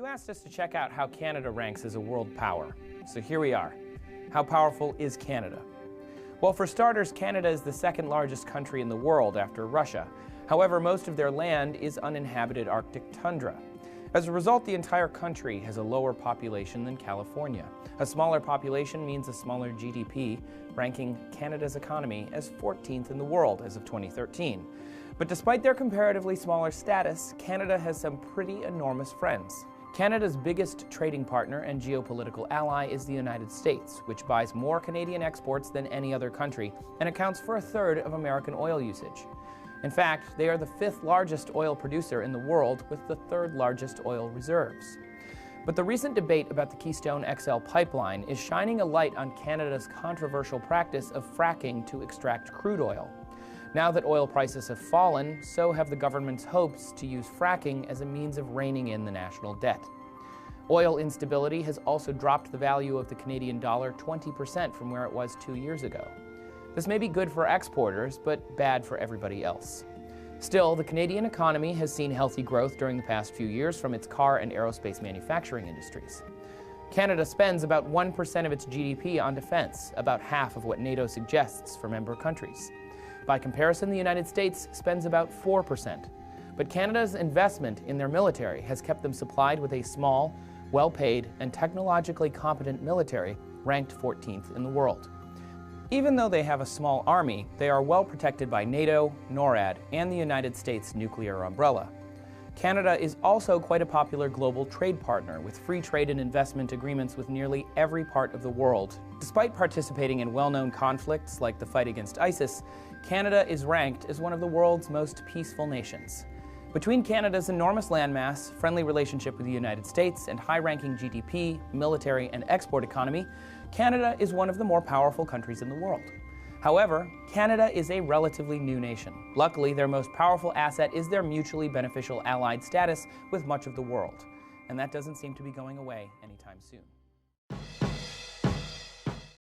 You asked us to check out how Canada ranks as a world power. So here we are. How powerful is Canada? Well, for starters, Canada is the second largest country in the world after Russia. However, most of their land is uninhabited Arctic tundra. As a result, the entire country has a lower population than California. A smaller population means a smaller GDP, ranking Canada's economy as 14th in the world as of 2013. But despite their comparatively smaller status, Canada has some pretty enormous friends. Canada's biggest trading partner and geopolitical ally is the United States, which buys more Canadian exports than any other country and accounts for a third of American oil usage. In fact, they are the fifth largest oil producer in the world with the third largest oil reserves. But the recent debate about the Keystone XL pipeline is shining a light on Canada's controversial practice of fracking to extract crude oil. Now that oil prices have fallen, so have the government's hopes to use fracking as a means of reining in the national debt. Oil instability has also dropped the value of the Canadian dollar 20% from where it was 2 years ago. This may be good for exporters, but bad for everybody else. Still, the Canadian economy has seen healthy growth during the past few years from its car and aerospace manufacturing industries. Canada spends about 1% of its GDP on defense, about half of what NATO suggests for member countries. By comparison, the United States spends about 4%. But Canada's investment in their military has kept them supplied with a small, well-paid, and technologically competent military ranked 14th in the world. Even though they have a small army, they are well protected by NATO, NORAD, and the United States nuclear umbrella. Canada is also quite a popular global trade partner with free trade and investment agreements with nearly every part of the world. Despite participating in well-known conflicts like the fight against ISIS, Canada is ranked as one of the world's most peaceful nations. Between Canada's enormous landmass, friendly relationship with the United States, and high-ranking GDP, military, and export economy, Canada is one of the more powerful countries in the world. However, Canada is a relatively new nation. Luckily, their most powerful asset is their mutually beneficial allied status with much of the world, and that doesn't seem to be going away anytime soon.